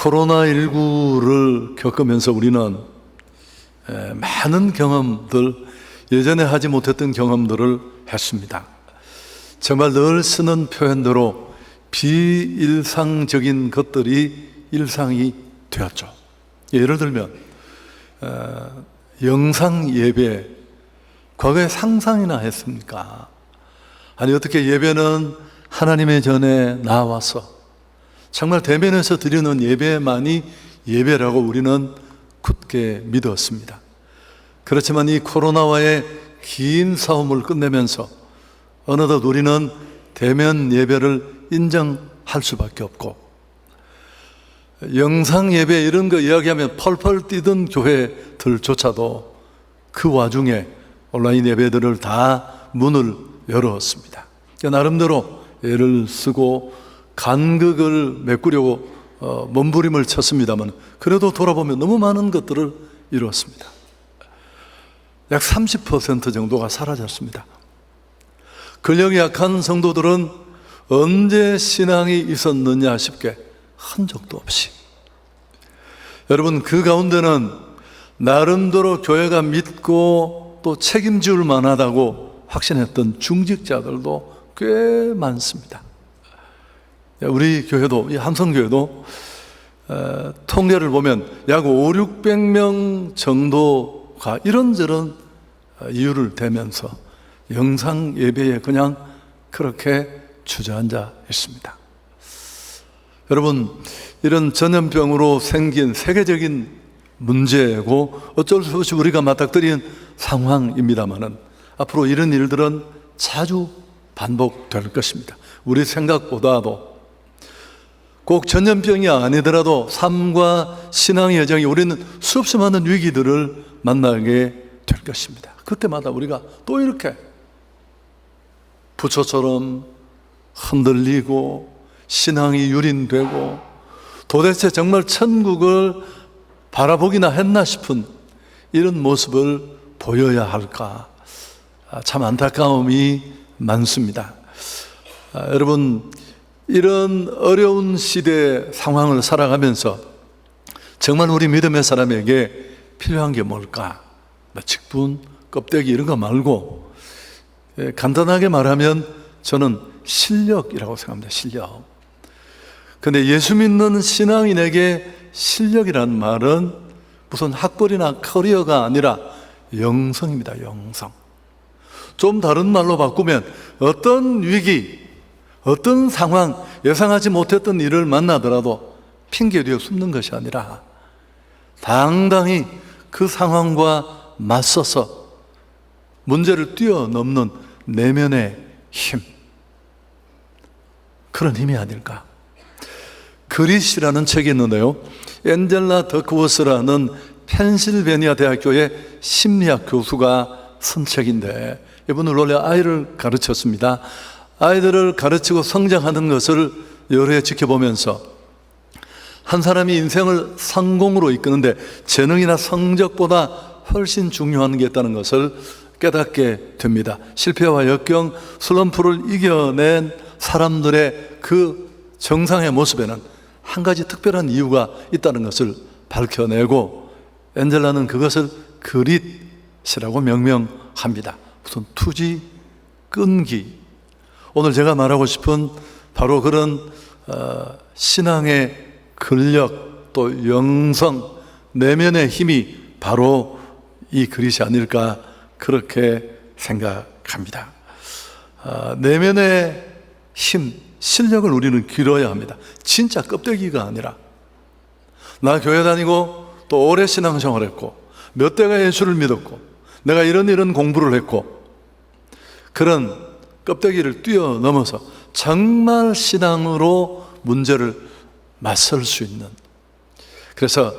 코로나19를 겪으면서 우리는 많은 경험들, 예전에 하지 못했던 경험들을 했습니다. 정말 늘 쓰는 표현대로 비일상적인 것들이 일상이 되었죠. 예를 들면 영상 예배, 과거에 상상이나 했습니까? 아니 어떻게 예배는 하나님의 전에 나와서 정말 대면에서 드리는 예배만이 예배라고 우리는 굳게 믿었습니다. 그렇지만 이 코로나와의 긴 싸움을 끝내면서 어느덧 우리는 대면 예배를 인정할 수밖에 없고, 영상 예배 이런 거 이야기하면 펄펄 뛰던 교회들조차도 그 와중에 온라인 예배들을 다 문을 열었습니다. 나름대로 애를 쓰고 간극을 메꾸려고 몸부림을 쳤습니다만, 그래도 돌아보면 너무 많은 것들을 이루었습니다. 약 30% 정도가 사라졌습니다. 근력이 약한 성도들은 언제 신앙이 있었느냐 싶게 흔적도 없이, 여러분 그 가운데는 나름대로 교회가 믿고 또 책임질 만하다고 확신했던 중직자들도 꽤 많습니다. 우리 교회도, 이 함성교회도 통계를 보면 약 500~600명 정도가 이런저런 이유를 대면서 영상 예배에 그냥 그렇게 주저앉아 있습니다. 여러분, 이런 전염병으로 생긴 세계적인 문제고 어쩔 수 없이 우리가 맞닥뜨린 상황입니다만은, 앞으로 이런 일들은 자주 반복될 것입니다. 우리 생각보다도 꼭 전염병이 아니더라도 삶과 신앙의 여정이 우리는 수없이 많은 위기들을 만나게 될 것입니다. 그때마다 우리가 또 이렇게 부초처럼 흔들리고 신앙이 유린되고 도대체 정말 천국을 바라보기나 했나 싶은 이런 모습을 보여야 할까, 참 안타까움이 많습니다. 여러분, 이런 어려운 시대 상황을 살아가면서 정말 우리 믿음의 사람에게 필요한 게 뭘까? 직분, 껍데기 이런 거 말고 간단하게 말하면 저는 실력이라고 생각합니다. 실력. 근데 예수 믿는 신앙인에게 실력이라는 말은 무슨 학벌이나 커리어가 아니라 영성입니다. 영성. 좀 다른 말로 바꾸면 어떤 위기, 어떤 상황, 예상하지 못했던 일을 만나더라도 핑계대어 숨는 것이 아니라 당당히 그 상황과 맞서서 문제를 뛰어넘는 내면의 힘, 그런 힘이 아닐까. 그릿이라는 책이 있는데요, 앤젤라 더크워스라는 펜실베니아 대학교의 심리학 교수가 쓴 책인데, 이분은 원래 아이를 가르쳤습니다. 아이들을 가르치고 성장하는 것을 여러 해 지켜보면서 한 사람이 인생을 성공으로 이끄는데 재능이나 성적보다 훨씬 중요한 게 있다는 것을 깨닫게 됩니다. 실패와 역경, 슬럼프를 이겨낸 사람들의 그 정상의 모습에는 한 가지 특별한 이유가 있다는 것을 밝혀내고, 앤젤라는 그것을 그릿이라고 명명합니다. 무슨 투지, 끈기. 오늘 제가 말하고 싶은 바로 그런 신앙의 근력, 또 영성, 내면의 힘이 바로 이 그릿이 아닐까, 그렇게 생각합니다. 내면의 힘, 실력을 우리는 기르어야 합니다. 진짜 껍데기가 아니라, 나 교회 다니고 또 오래 신앙생활했고 몇 대가 예수를 믿었고 내가 이런 공부를 했고, 그런 껍데기를 뛰어넘어서 정말 신앙으로 문제를 맞설 수 있는, 그래서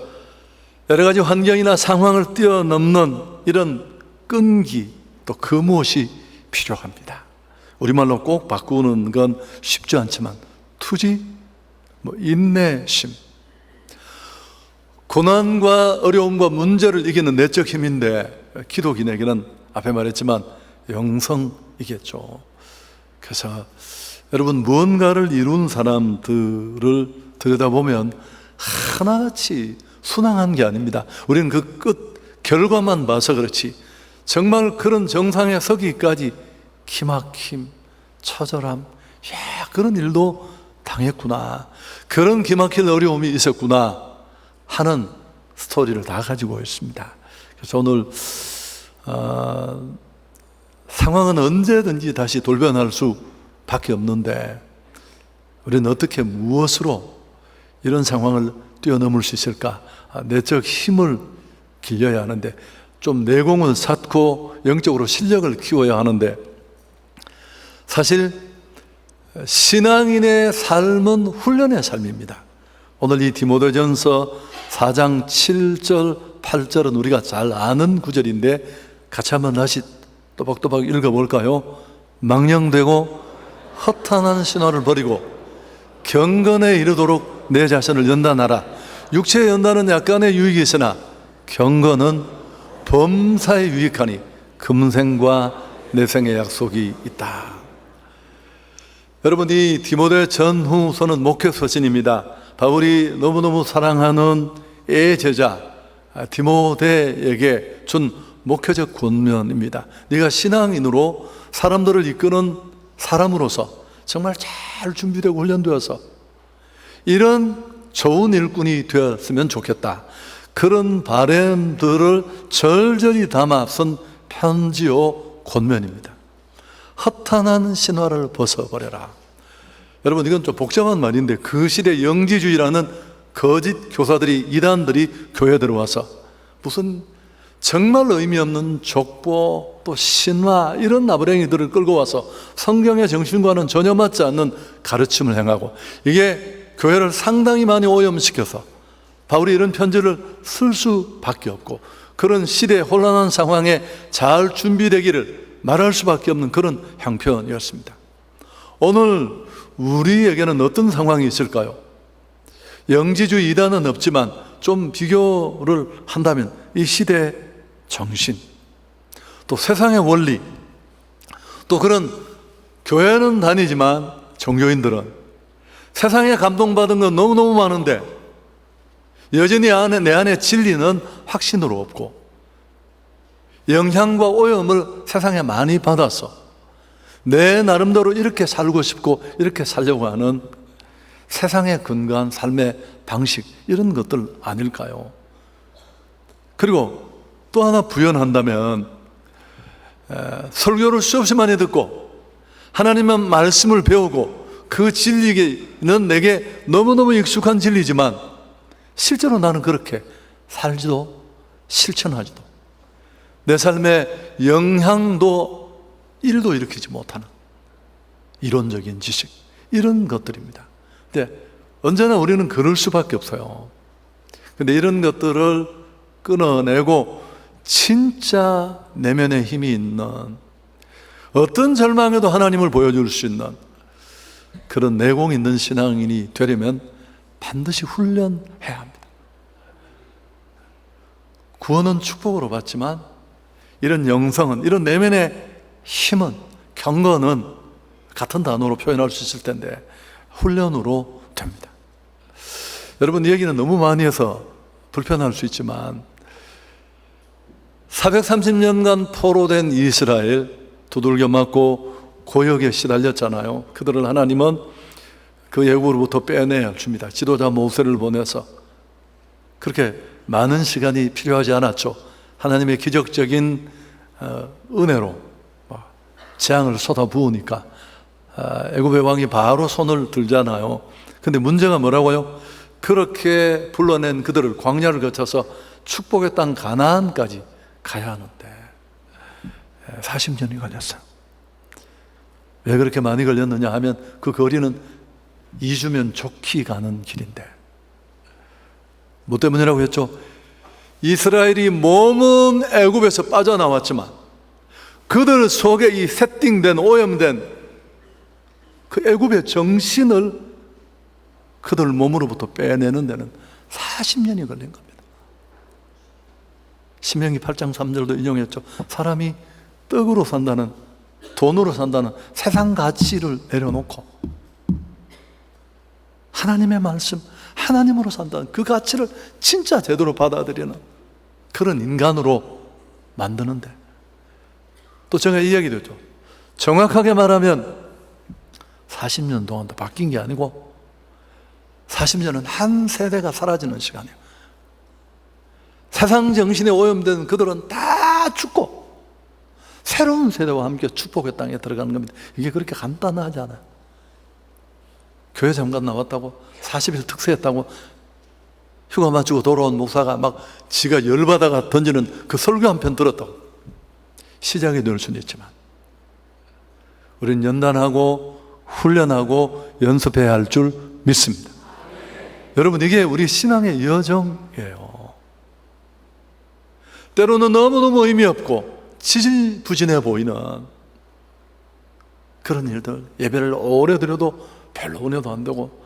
여러 가지 환경이나 상황을 뛰어넘는 이런 끈기, 또 그 무엇이 필요합니다. 우리말로 꼭 바꾸는 건 쉽지 않지만 투지, 인내심, 고난과 어려움과 문제를 이기는 내적 힘인데, 기독인에게는 앞에 말했지만 영성이겠죠. 그래서 여러분, 무언가를 이룬 사람들을 들여다보면 하나같이 순항한 게 아닙니다. 우리는 그 끝 결과만 봐서 그렇지 정말 그런 정상에 서기까지 기막힘, 처절함, 야, 그런 일도 당했구나, 그런 기막힐 어려움이 있었구나 하는 스토리를 다 가지고 있습니다. 그래서 오늘 상황은 언제든지 다시 돌변할 수밖에 없는데 우리는 어떻게 무엇으로 이런 상황을 뛰어넘을 수 있을까? 내적 힘을 길러야 하는데, 좀 내공을 쌓고 영적으로 실력을 키워야 하는데, 사실 신앙인의 삶은 훈련의 삶입니다. 오늘 이 디모데전서 4장 7절 8절은 우리가 잘 아는 구절인데 같이 한번 다시 또박또박 읽어볼까요? 망령되고 허탄한 신화를 버리고 경건에 이르도록 내 자신을 연단하라. 육체의 연단은 약간의 유익이 있으나 경건은 범사에 유익하니 금생과 내생의 약속이 있다. 여러분, 이 디모데 전후서는 목회 서신입니다. 바울이 너무너무 사랑하는 애제자 디모데에게 준 목회적 권면입니다. 네가 신앙인으로 사람들을 이끄는 사람으로서 정말 잘 준비되고 훈련되어서 이런 좋은 일꾼이 되었으면 좋겠다. 그런 바람들을 절절히 담아 쓴 편지요 권면입니다. 허탄한 신화를 벗어버려라. 여러분, 이건 좀 복잡한 말인데 그 시대 영지주의라는 거짓 교사들이, 이단들이 교회에 들어와서 무슨 정말 의미 없는 족보 또 신화 이런 나부랭이들을 끌고 와서 성경의 정신과는 전혀 맞지 않는 가르침을 행하고, 이게 교회를 상당히 많이 오염시켜서 바울이 이런 편지를 쓸 수밖에 없고, 그런 시대의 혼란한 상황에 잘 준비되기를 말할 수밖에 없는 그런 형편이었습니다. 오늘 우리에게는 어떤 상황이 있을까요? 영지주의 이단은 없지만 좀 비교를 한다면 이 시대의 정신, 또 세상의 원리, 또 그런 교회는 다니지만 종교인들은 세상에 감동받은 건 너무너무 많은데 여전히 내 안에 진리는 확신으로 없고, 영향과 오염을 세상에 많이 받아서 내 나름대로 이렇게 살고 싶고 이렇게 살려고 하는 세상에 근거한 삶의 방식, 이런 것들 아닐까요? 그리고 또 하나 부연한다면, 설교를 수없이 많이 듣고 하나님의 말씀을 배우고 그 진리는 내게 너무너무 익숙한 진리지만 실제로 나는 그렇게 살지도 실천하지도 내 삶에 영향도 일도 일으키지 못하는 이론적인 지식, 이런 것들입니다. 근데 언제나 우리는 그럴 수밖에 없어요. 근데 이런 것들을 끊어내고 진짜 내면에 힘이 있는, 어떤 절망에도 하나님을 보여줄 수 있는 그런 내공 있는 신앙인이 되려면 반드시 훈련해야 합니다. 구원은 축복으로 받지만 이런 영성은, 이런 내면의 힘은, 경건은 같은 단어로 표현할 수 있을 텐데 훈련으로 됩니다. 여러분, 이 얘기는 너무 많이 해서 불편할 수 있지만 430년간 포로된 이스라엘, 두들겨 맞고 고역에 시달렸잖아요. 그들을 하나님은 그 애국으로부터 빼내야 줍니다. 지도자 모세를 보내서. 그렇게 많은 시간이 필요하지 않았죠. 하나님의 기적적인 은혜로 재앙을 쏟아부으니까 애굽의 왕이 바로 손을 들잖아요. 근데 문제가 뭐라고요? 그렇게 불러낸 그들을 광야를 거쳐서 축복의 땅 가나안까지 가야 하는데 40년이 걸렸어요. 왜 그렇게 많이 걸렸느냐 하면 그 거리는 2주면 좋게 가는 길인데, 뭐 때문이라고 했죠? 이스라엘이 몸은 애굽에서 빠져나왔지만 그들 속에 이 세팅된, 오염된 그 애굽의 정신을 그들 몸으로부터 빼내는 데는 40년이 걸린 겁니다. 신명기 8장 3절도 인용했죠. 사람이 떡으로 산다는, 돈으로 산다는 세상 가치를 내려놓고 하나님의 말씀, 하나님으로 산다는 그 가치를 진짜 제대로 받아들이는 그런 인간으로 만드는데, 또 제가 이야기도 정확하게 말하면 40년 동안도 바뀐 게 아니고 40년은 한 세대가 사라지는 시간이에요. 세상 정신에 오염된 그들은 다 죽고 새로운 세대와 함께 축복의 땅에 들어가는 겁니다. 이게 그렇게 간단하지 않아요. 교회 잠깐 나왔다고 40일 특세했다고 휴가 마치고 돌아온 목사가 막 지가 열받아가 던지는 그 설교 한 편 들었다고 시작이 될 수는 있지만, 우리는 연단하고 훈련하고 연습해야 할 줄 믿습니다. 여러분, 이게 우리 신앙의 여정이에요. 때로는 너무너무 의미 없고 지지부진해 보이는 그런 일들, 예배를 오래 드려도 별로 은혜도 안 되고,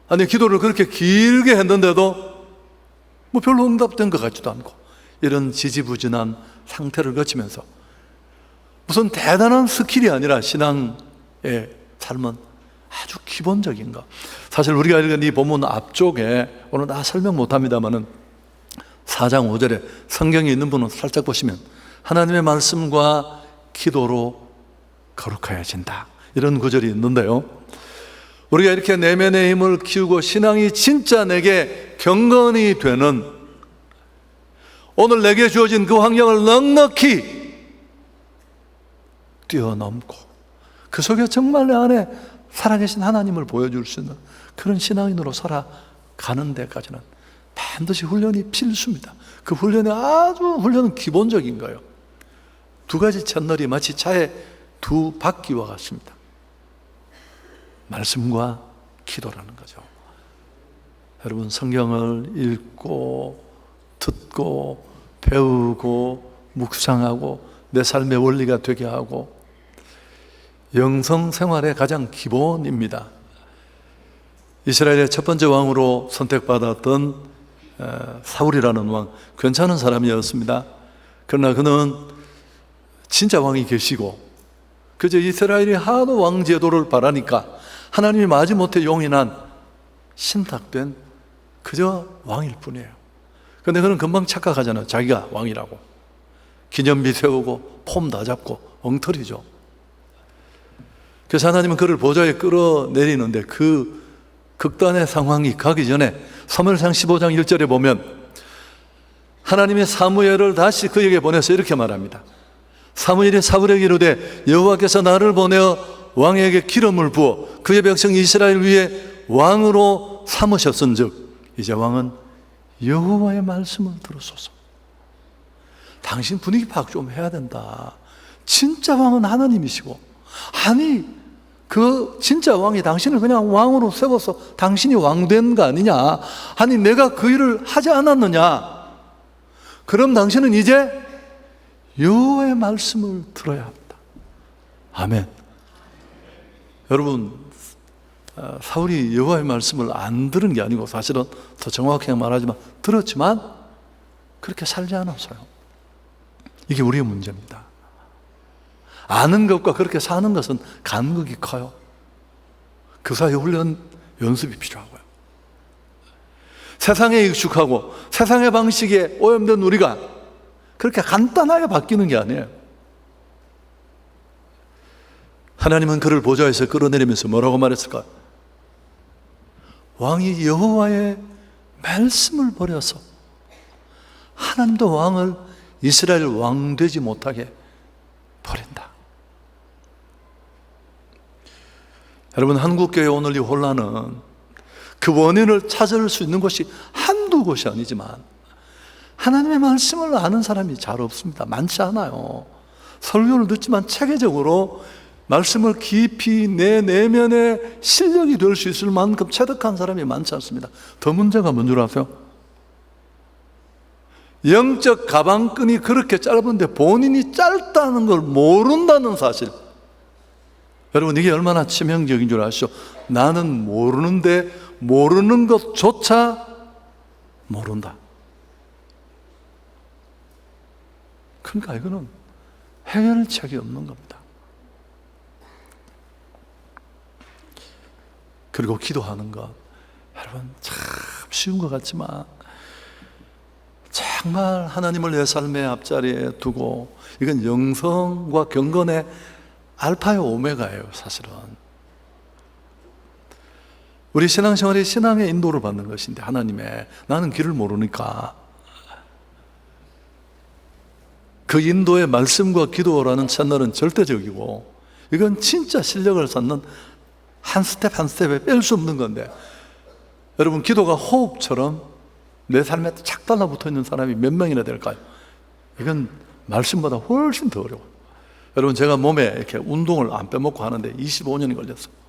아니 기도를 그렇게 길게 했는데도 뭐 별로 응답된 것 같지도 않고, 이런 지지부진한 상태를 거치면서 무슨 대단한 스킬이 아니라 신앙의 삶은 아주 기본적인 것. 사실 우리가 읽은 이 본문 앞쪽에, 오늘 다 설명 못합니다만은 4장 5절에 성경에 있는 분은 살짝 보시면 하나님의 말씀과 기도로 거룩하여진다, 이런 구절이 있는데요, 우리가 이렇게 내면의 힘을 키우고 신앙이 진짜 내게 경건이 되는, 오늘 내게 주어진 그 환경을 넉넉히 뛰어넘고 그 속에 정말 내 안에 살아계신 하나님을 보여줄 수 있는 그런 신앙인으로 살아가는 데까지는 반드시 훈련이 필수입니다. 그 훈련은 기본적인 거예요. 두 가지 채널이 마치 차의 두 바퀴와 같습니다. 말씀과 기도라는 거죠. 여러분, 성경을 읽고 듣고 배우고 묵상하고 내 삶의 원리가 되게 하고, 영성 생활의 가장 기본입니다. 이스라엘의 첫 번째 왕으로 선택받았던 사울이라는 왕, 괜찮은 사람이었습니다. 그러나 그는 진짜 왕이 계시고, 그저 이스라엘이 하도 왕 제도를 바라니까 하나님이 마지못해 용인한 신탁된 그저 왕일 뿐이에요. 그런데 그는 금방 착각하잖아요. 자기가 왕이라고. 기념비 세우고 폼 다 잡고 엉터리죠. 그래서 하나님은 그를 보좌에 끌어내리는데, 그 극단의 상황이 가기 전에 사무엘상 15장 1절에 보면 하나님의 사무엘을 다시 그에게 보내서 이렇게 말합니다. 사무엘이 사울에게 이르되 여호와께서 나를 보내어 왕에게 기름을 부어 그의 백성 이스라엘 위에 왕으로 삼으셨은즉 이제 왕은 여호와의 말씀을 들으소서. 당신 분위기 파악 좀 해야 된다. 진짜 왕은 하나님이시고, 아니 그 진짜 왕이 당신을 그냥 왕으로 세워서 당신이 왕 된 거 아니냐, 아니 내가 그 일을 하지 않았느냐, 그럼 당신은 이제 여호와의 말씀을 들어야 합니다. 아멘. 여러분, 사울이 여호와의 말씀을 안 들은 게 아니고, 사실은 더 정확하게 말하지만 들었지만 그렇게 살지 않았어요. 이게 우리의 문제입니다. 아는 것과 그렇게 사는 것은 간극이 커요. 그 사이 훈련, 연습이 필요하고요. 세상에 익숙하고 세상의 방식에 오염된 우리가 그렇게 간단하게 바뀌는 게 아니에요. 하나님은 그를 보좌에서 끌어내리면서 뭐라고 말했을까요? 왕이 여호와의 말씀을 버려서 하나님도 왕을 이스라엘 왕 되지 못하게 버린다. 여러분, 한국교회 오늘 이 혼란은 그 원인을 찾을 수 있는 곳이 한두 곳이 아니지만 하나님의 말씀을 아는 사람이 잘 없습니다. 많지 않아요. 설교를 듣지만 체계적으로 말씀을 깊이 내 내면의 실력이 될 수 있을 만큼 체득한 사람이 많지 않습니다. 더 문제가 뭔 줄 아세요? 영적 가방끈이 그렇게 짧은데 본인이 짧다는 걸 모른다는 사실. 여러분, 이게 얼마나 치명적인 줄 아시죠? 나는 모르는데 모르는 것조차 모른다. 그러니까 이거는 해결책이 없는 겁니다. 그리고 기도하는 것, 여러분 참 쉬운 것 같지만 정말 하나님을 내 삶의 앞자리에 두고 이건 영성과 경건의 알파요 오메가예요. 사실은 우리 신앙생활이 신앙의 인도를 받는 것인데, 하나님의, 나는 길을 모르니까 그 인도의 말씀과 기도라는 채널은 절대적이고, 이건 진짜 실력을 쌓는 한 스텝 한 스텝에 뺄 수 없는 건데, 여러분, 기도가 호흡처럼 내 삶에 착 달라붙어 있는 사람이 몇 명이나 될까요? 이건 말씀보다 훨씬 더 어려워요. 여러분, 제가 몸에 이렇게 운동을 안 빼먹고 하는데 25년이 걸렸어요.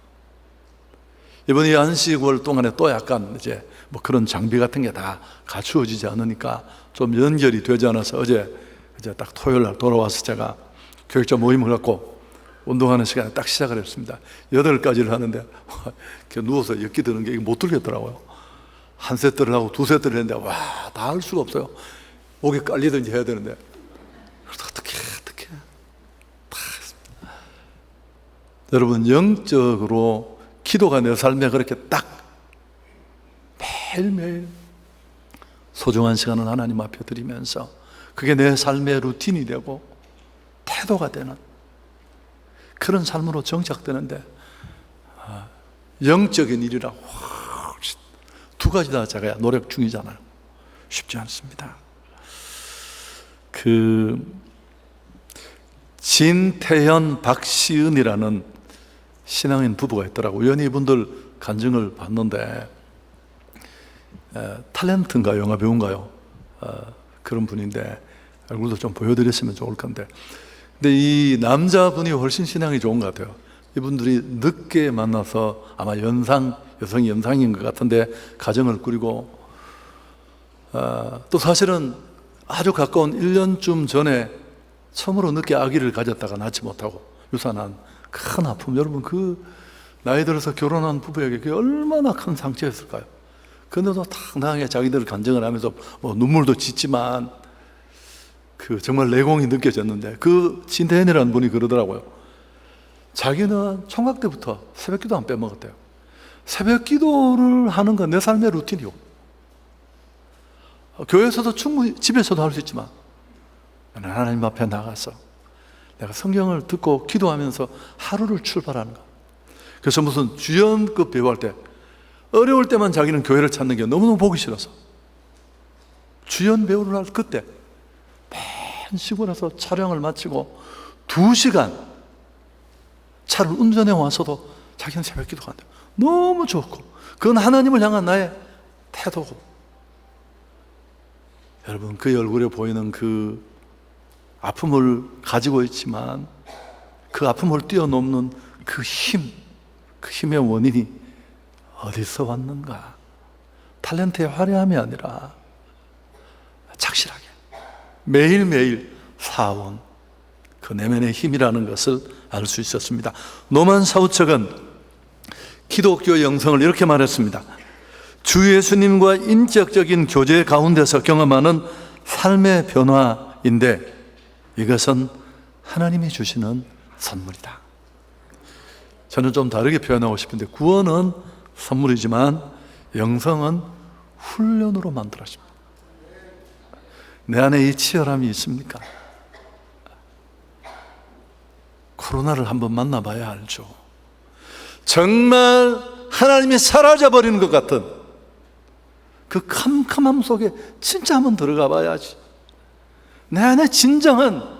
이번 이 안식월 동안에 또 약간 이제 뭐 그런 장비 같은 게 다 갖추어지지 않으니까 좀 연결이 되지 않아서 어제 딱 토요일 날 돌아와서 제가 교육자 모임을 갖고 운동하는 시간에 딱 시작을 했습니다. 8가지를 하는데 누워서 엮기 드는 게 못 들겠더라고요. 한 세트를 하고 두 세트를 했는데 와, 다 할 수가 없어요. 목이 깔리든지 해야 되는데 어떻게 다 했습니다. 여러분, 영적으로 기도가 내 삶에 그렇게 딱 매일매일 소중한 시간을 하나님 앞에 드리면서 그게 내 삶의 루틴이 되고 태도가 되는 그런 삶으로 정착되는데, 영적인 일이라 두 가지 다 제가 노력 중이잖아요. 쉽지 않습니다. 진태현, 박시은이라는 신앙인 부부가 있더라고요. 우연히 이분들 간증을 봤는데, 탤런트인가요? 영화 배우인가요? 그런 분인데 얼굴도 좀 보여드렸으면 좋을 건데, 근데 이 남자분이 훨씬 신앙이 좋은 것 같아요. 이분들이 늦게 만나서 아마 여성이 연상인 것 같은데 가정을 꾸리고, 또 사실은 아주 가까운 1년쯤 전에 처음으로 늦게 아기를 가졌다가 낳지 못하고 유산한 큰 아픔. 여러분, 그 나이 들어서 결혼한 부부에게 그게 얼마나 큰 상처였을까요? 그런데도 당당하게 자기들 간증을 하면서 뭐 눈물도 짓지만 정말 내공이 느껴졌는데, 진태현이라는 분이 그러더라고요. 자기는 총각 때부터 새벽기도 안 빼먹었대요. 새벽기도를 하는 건 내 삶의 루틴이고, 교회에서도 충분히 집에서도 할 수 있지만 나는 하나님 앞에 나가서 내가 성경을 듣고 기도하면서 하루를 출발하는 것. 그래서 무슨 주연급 배우할 때 어려울 때만 자기는 교회를 찾는 게 너무너무 보기 싫어서 주연 배우를 할 그때 맨 시골에서 촬영을 마치고 2시간 차를 운전해 와서도 자기는 새벽 기도 한대요. 너무 좋고, 그건 하나님을 향한 나의 태도고, 여러분, 그 얼굴에 보이는 그 아픔을 가지고 있지만 그 아픔을 뛰어넘는 그 힘의 원인이 어디서 왔는가? 탤런트의 화려함이 아니라 착실하게 매일매일 쌓아온 그 내면의 힘이라는 것을 알 수 있었습니다. 노만 사우척은 기독교 영성을 이렇게 말했습니다. 주 예수님과 인격적인 교제 가운데서 경험하는 삶의 변화인데 이것은 하나님이 주시는 선물이다. 저는 좀 다르게 표현하고 싶은데, 구원은 선물이지만 영성은 훈련으로 만들어집니다. 내 안에 이 치열함이 있습니까? 코로나를 한번 만나봐야 알죠. 정말 하나님이 사라져버리는 것 같은 그 캄캄함 속에 진짜 한번 들어가 봐야지. 내 안에 진정한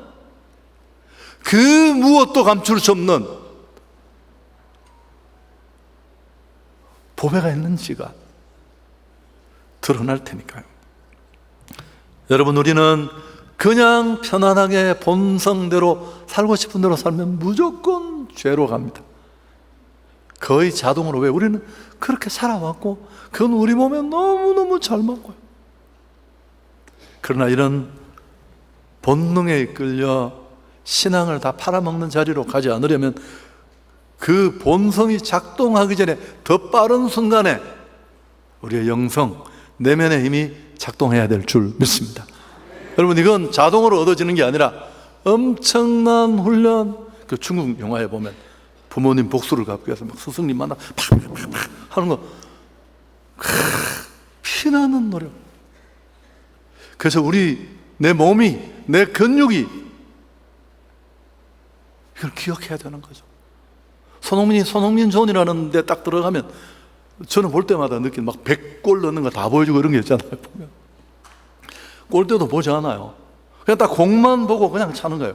그 무엇도 감출 수 없는 보배가 있는지가 드러날 테니까요. 여러분, 우리는 그냥 편안하게 본성대로 살고 싶은 대로 살면 무조건 죄로 갑니다. 거의 자동으로. 왜? 우리는 그렇게 살아왔고 그건 우리 몸에 너무너무 잘 맞고요. 그러나 이런 본능에 이끌려 신앙을 다 팔아먹는 자리로 가지 않으려면 그 본성이 작동하기 전에 더 빠른 순간에 우리의 영성, 내면의 힘이 작동해야 될 줄 믿습니다. 여러분, 이건 자동으로 얻어지는 게 아니라 엄청난 훈련. 그 중국 영화에 보면 부모님 복수를 갚기 위해서 막 스승님 만나 팍팍팍 하는 거 피나는 노력. 그래서 내 몸이, 내 근육이 이걸 기억해야 되는 거죠. 손흥민 존이라는 데 딱 들어가면 저는 볼 때마다 느낀 막 100골 넣는 거 다 보여주고 이런 게 있잖아요. 보면 골대도 보지 않아요. 그냥 딱 공만 보고 그냥 차는 거예요.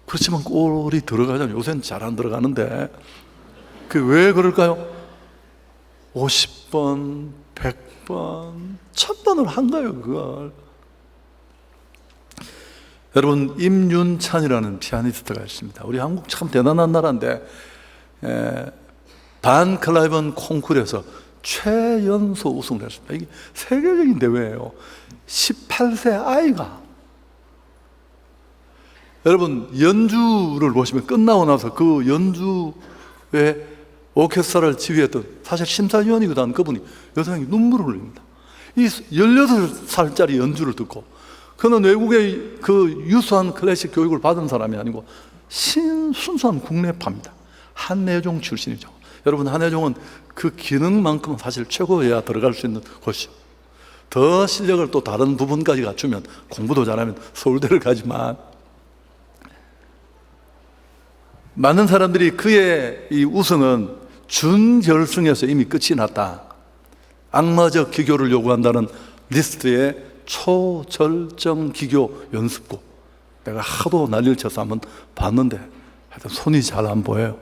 그렇지만 골이 들어가잖아요. 요새는 잘 안 들어가는데 그 왜 그럴까요? 50번, 100번, 1000번을 한 거예요, 그걸. 여러분, 임윤찬이라는 피아니스트가 있습니다. 우리 한국 참 대단한 나라인데 반 클라이번 콩쿠르에서 최연소 우승을 했습니다. 이게 세계적인 대회예요. 18세 아이가. 여러분, 연주를 보시면 끝나고 나서 그 연주에 오케스트라를 지휘했던 사실 심사위원이기도 한 그분이 여성이 눈물을 흘립니다. 이 18살짜리 연주를 듣고, 그는 외국의 그 유수한 클래식 교육을 받은 사람이 아니고 순수한 국내파입니다. 한예종 출신이죠. 여러분, 한예종은 그 기능만큼은 사실 최고여야 들어갈 수 있는 곳이죠. 더 실력을 또 다른 부분까지 갖추면, 공부도 잘하면 서울대를 가지만, 많은 사람들이 그의 이 우승은 준결승에서 이미 끝이 났다, 악마적 기교를 요구한다는 리스트의 초절정 기교 연습곡, 내가 하도 난리를 쳐서 한번 봤는데 하여튼 손이 잘 안 보여요.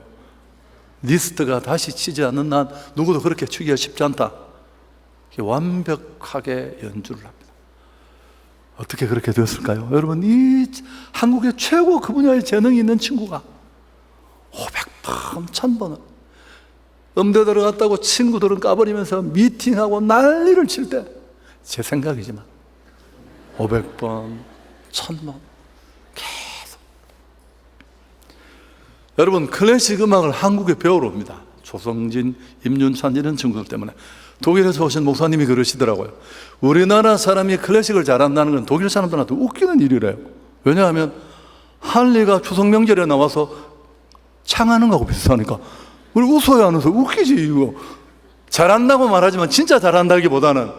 리스트가 다시 치지 않는 한 누구도 그렇게 추기가 쉽지 않다. 완벽하게 연주를 합니다. 어떻게 그렇게 되었을까요? 여러분, 이 한국의 최고 그 분야의 재능이 있는 친구가 500번, 1000번을 음대 들어갔다고 친구들은 까버리면서 미팅하고 난리를 칠 때, 제 생각이지만 500번, 1000번 계속. 여러분, 클래식 음악을 한국에 배우러 옵니다. 조성진, 임윤찬 이런 친구들 때문에. 독일에서 오신 목사님이 그러시더라고요. 우리나라 사람이 클래식을 잘한다는 건 독일 사람들한테 웃기는 일이래요. 왜냐하면 할리가 추석 명절에 나와서 창하는 거하고 비슷하니까 우리 웃어야 하면서 웃기지. 이거 잘한다고 말하지만 진짜 잘한다기보다는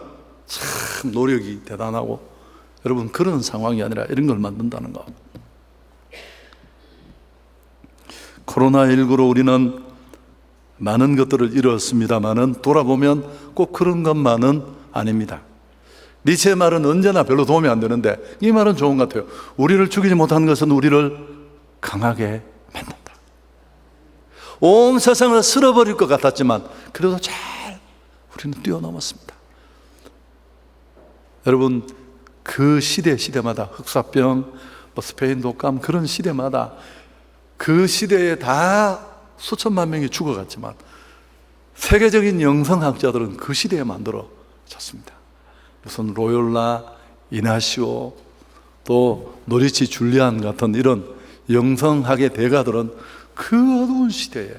참 노력이 대단하고, 여러분, 그런 상황이 아니라 이런 걸 만든다는 거. 코로나19로 우리는 많은 것들을 잃었습니다만은 돌아보면 꼭 그런 것만은 아닙니다. 니체의 말은 언제나 별로 도움이 안 되는데 이 말은 좋은 것 같아요. 우리를 죽이지 못한 것은 우리를 강하게 만든다. 온 세상을 쓸어버릴 것 같았지만 그래도 잘 우리는 뛰어넘었습니다. 여러분, 그 시대마다 흑사병, 스페인 독감, 그런 시대마다 그 시대에 다 수천만 명이 죽어갔지만 세계적인 영성학자들은 그 시대에 만들어졌습니다. 무슨 로욜라, 이나시오, 또 노리치 줄리안 같은 이런 영성학의 대가들은 그 어두운 시대에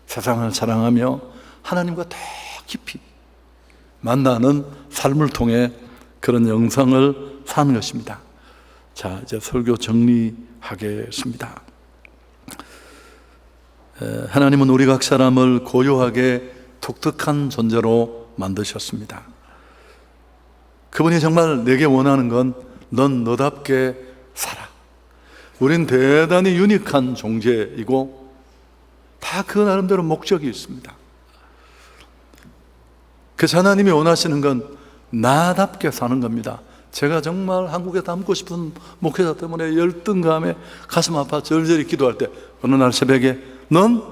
세상을 사랑하며 하나님과 더 깊이 만나는 삶을 통해 그런 영성을 사는 것입니다. 자, 이제 설교 정리하겠습니다. 하나님은 우리 각 사람을 고요하게 독특한 존재로 만드셨습니다. 그분이 정말 내게 원하는 건 넌 너답게 살아. 우린 대단히 유니크한 존재이고 다 그 나름대로 목적이 있습니다. 그래서 하나님이 원하시는 건 나답게 사는 겁니다. 제가 정말 한국에 담고 싶은 목회자 때문에 열등감에 가슴 아파 절절히 기도할 때 어느 날 새벽에 넌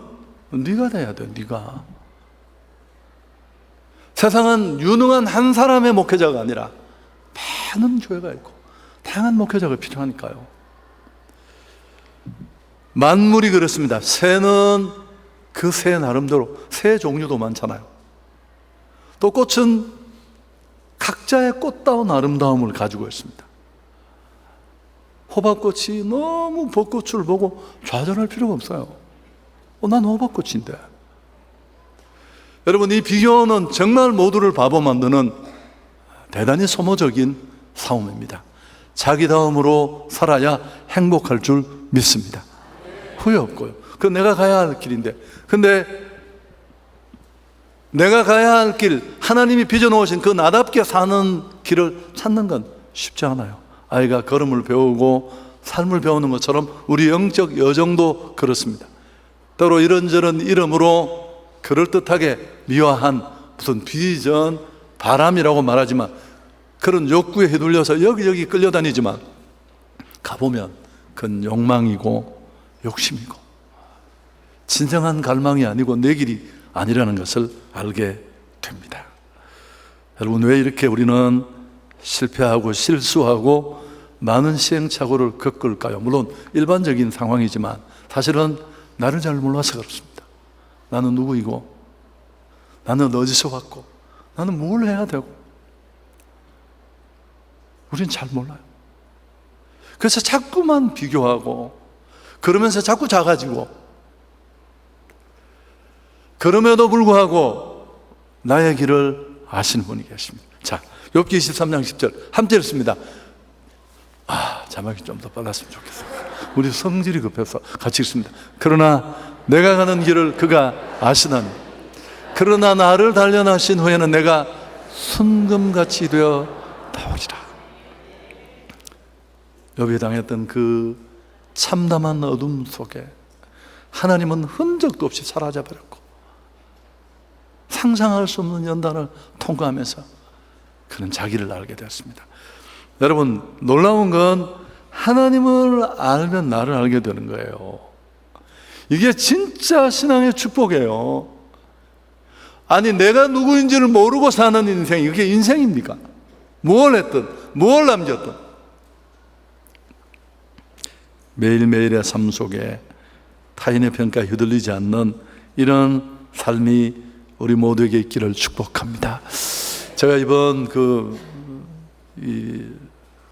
네가 돼야 돼. 네가. 세상은 유능한 한 사람의 목회자가 아니라 많은 교회가 있고 다양한 목회자가 필요하니까요. 만물이 그렇습니다. 새는 그 새 나름대로 새 종류도 많잖아요. 또 꽃은 각자의 꽃다운 아름다움을 가지고 있습니다. 호박꽃이 너무 벚꽃을 보고 좌절할 필요가 없어요. 난 호박꽃인데. 여러분, 이 비교는 정말 모두를 바보 만드는 대단히 소모적인 싸움입니다. 자기다움으로 살아야 행복할 줄 믿습니다. 후회 없고요. 그건 내가 가야 할 길인데. 근데 내가 가야 할 길, 하나님이 빚어놓으신 그 나답게 사는 길을 찾는 건 쉽지 않아요. 아이가 걸음을 배우고 삶을 배우는 것처럼 우리 영적 여정도 그렇습니다. 때로 이런저런 이름으로 그럴듯하게 미화한 무슨 비전, 바람이라고 말하지만 그런 욕구에 휘둘려서 여기저기 끌려다니지만 가보면 그건 욕망이고 욕심이고 진정한 갈망이 아니고 내 길이 아니라는 것을 알게 됩니다. 여러분, 왜 이렇게 우리는 실패하고 실수하고 많은 시행착오를 겪을까요? 물론 일반적인 상황이지만 사실은 나를 잘 몰라서 그렇습니다. 나는 누구이고 나는 어디서 왔고 나는 뭘 해야 되고 우린 잘 몰라요. 그래서 자꾸만 비교하고 그러면서 자꾸 작아지고 그럼에도 불구하고 나의 길을 아시는 분이 계십니다. 자, 욥기 23장 10절 함께 읽습니다. 자막이 좀 더 빨랐으면 좋겠어요. 우리 성질이 급해서 같이 읽습니다. 그러나 내가 가는 길을 그가 아시나니 그러나 나를 단련하신 후에는 내가 순금같이 되어 나오리라. 욥이 당했던 그 참담한 어둠 속에 하나님은 흔적도 없이 사라져버렸고 상상할 수 없는 연단을 통과하면서 그는 자기를 알게 되었습니다. 여러분, 놀라운 건 하나님을 알면 나를 알게 되는 거예요. 이게 진짜 신앙의 축복이에요. 아니, 내가 누구인지를 모르고 사는 인생, 이게 인생입니까? 무엇을 했든 무엇을 남겼든 매일매일의 삶 속에 타인의 평가에 휘둘리지 않는 이런 삶이 우리 모두에게 있기를 축복합니다. 제가 이번 이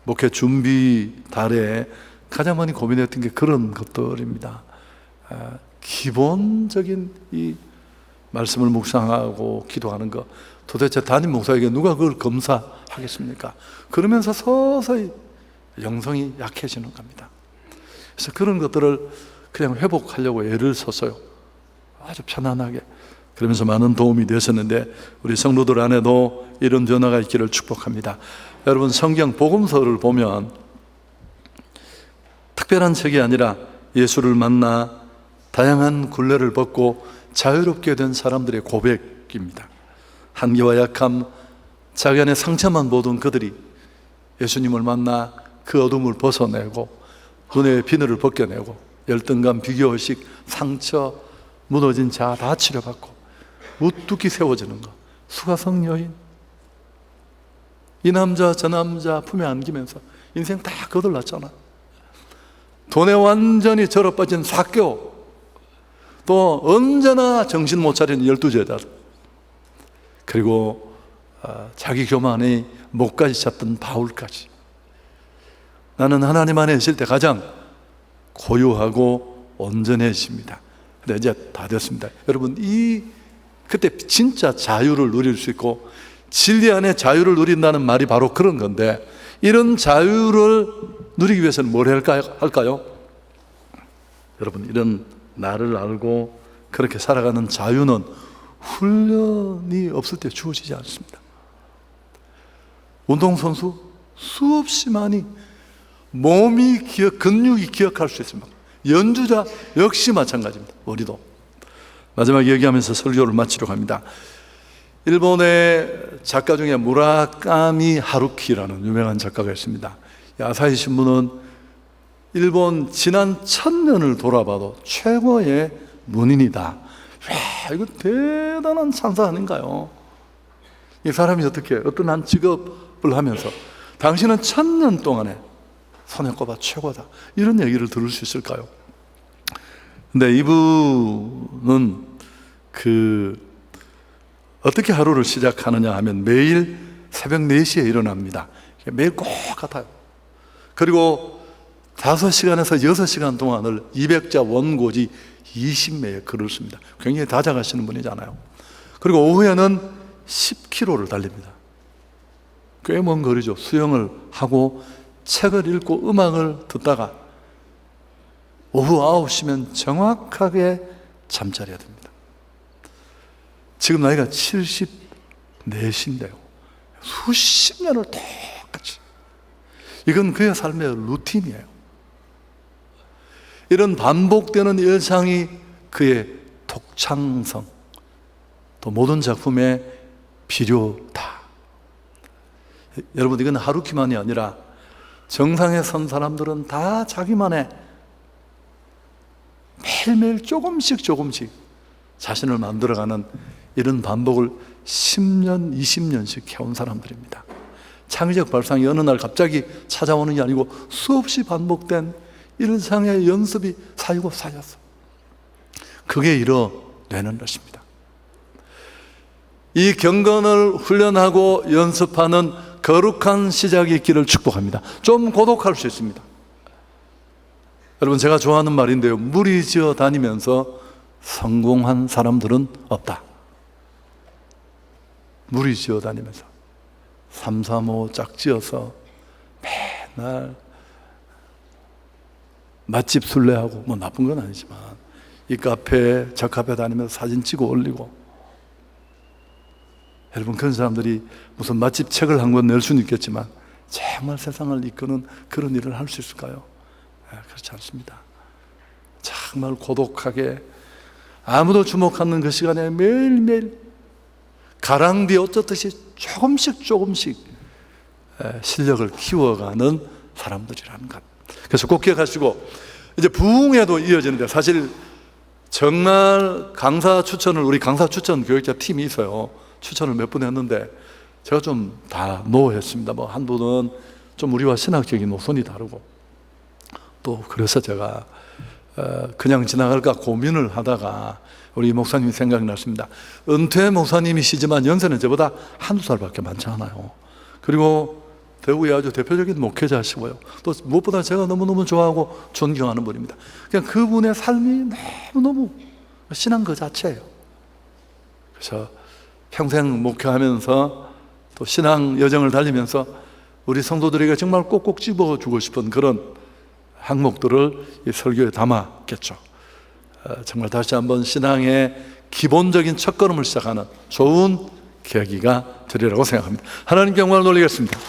목회 준비 달에 가장 많이 고민했던 게 그런 것들입니다. 기본적인 이 말씀을 묵상하고 기도하는 것, 도대체 담임 목사에게 누가 그걸 검사하겠습니까? 그러면서 서서히 영성이 약해지는 겁니다. 그래서 그런 것들을 그냥 회복하려고 애를 썼어요. 아주 편안하게. 그러면서 많은 도움이 되었는데 우리 성도들 안에도 이런 변화가 있기를 축복합니다. 여러분, 성경 복음서를 보면 특별한 책이 아니라 예수를 만나 다양한 굴레를 벗고 자유롭게 된 사람들의 고백입니다. 한계와 약함, 자기 안에 상처만 보던 그들이 예수님을 만나 그 어둠을 벗어내고 눈의 비늘을 벗겨내고 열등감, 비교의식, 상처, 무너진 자 다 치료받고 우뚝이 세워지는 것. 수가성 여인, 이 남자 저 남자 품에 안기면서 인생 다 거들났잖아. 돈에 완전히 절어빠진 삭개오, 또 언제나 정신 못 차리는 12제자, 그리고 자기 교만이 목까지 찼던 바울까지. 나는 하나님 안에 있을 때 가장 고요하고 온전해집니다. 근데 이제 다 됐습니다. 여러분, 그때 진짜 자유를 누릴 수 있고 진리 안에 자유를 누린다는 말이 바로 그런 건데, 이런 자유를 누리기 위해서는 뭘 할까요? 여러분, 이런 나를 알고 그렇게 살아가는 자유는 훈련이 없을 때 주어지지 않습니다. 운동선수 수없이 많이 몸이 근육이 기억할 수 있습니다. 연주자 역시 마찬가지입니다. 우리도. 마지막 얘기하면서 설교를 마치려고 합니다. 일본의 작가 중에 무라카미 하루키라는 유명한 작가가 있습니다. 아사히 신문은 일본 지난 1000년을 돌아봐도 최고의 문인이다. 와, 이거 대단한 찬사 아닌가요? 이 사람이 어떤 한 직업을 하면서 당신은 1000년 동안에 손에 꼽아 최고다, 이런 얘기를 들을 수 있을까요? 근데 이분은 어떻게 하루를 시작하느냐 하면 매일 새벽 4시에 일어납니다. 매일 꼭 같아요. 그리고 5시간에서 6시간 동안을 200자 원고지 20매의 글을 씁니다. 굉장히 다작하시는 분이잖아요. 그리고 오후에는 10km를 달립니다. 꽤 먼 거리죠. 수영을 하고 책을 읽고 음악을 듣다가 오후 9시면 정확하게 잠자리에 듭니다. 지금 나이가 74인데요. 수십 년을 똑같이. 이건 그의 삶의 루틴이에요. 이런 반복되는 일상이 그의 독창성, 또 모든 작품의 필요다. 여러분, 이건 하루키만이 아니라 정상에 선 사람들은 다 자기만의 매일매일 조금씩 자신을 만들어가는 이런 반복을 10년, 20년씩 해온 사람들입니다. 창의적 발상이 어느 날 갑자기 찾아오는 게 아니고 수없이 반복된 일상의 연습이 쌓여서 그게 이뤄내는 것입니다. 이 경건을 훈련하고 연습하는 거룩한 시작이 있기를 축복합니다. 좀 고독할 수 있습니다. 여러분, 제가 좋아하는 말인데요, 무리지어 다니면서 성공한 사람들은 없다. 무리지어 다니면서 3, 4, 5 짝지어서 맨날 맛집 순례하고, 뭐 나쁜 건 아니지만 이 카페 저 카페 다니면서 사진 찍어 올리고, 여러분, 그런 사람들이 무슨 맛집 책을 한 권 낼 수는 있겠지만 정말 세상을 이끄는 그런 일을 할 수 있을까요? 그렇지 않습니다. 정말 고독하게 아무도 주목하는 그 시간에 매일매일 가랑비에 어쩌듯이 조금씩 실력을 키워가는 사람들이라는 것. 그래서 꼭 기억하시고, 이제 부흥에도 이어지는데, 사실 정말 강사 추천을, 우리 강사 추천 교육자 팀이 있어요. 추천을 몇 분 했는데 제가 좀 다 노했습니다. 뭐 한 분은 좀 우리와 신학적인 노선이 다르고, 또 그래서 제가 그냥 지나갈까 고민을 하다가 우리 목사님이 생각났습니다. 은퇴 목사님이시지만 연세는 저보다 한두 살밖에 많지 않아요. 그리고 대구의 아주 대표적인 목회자시고요. 또 무엇보다 제가 너무너무 좋아하고 존경하는 분입니다. 그냥 그분의 삶이 너무너무 신앙 그 자체예요. 그래서 평생 목회하면서 또 신앙 여정을 달리면서 우리 성도들에게 정말 꼭꼭 집어주고 싶은 그런 항목들을 이 설교에 담았겠죠. 정말 다시 한번 신앙의 기본적인 첫걸음을 시작하는 좋은 계기가 되리라고 생각합니다. 하나님께 영광을 돌리겠습니다.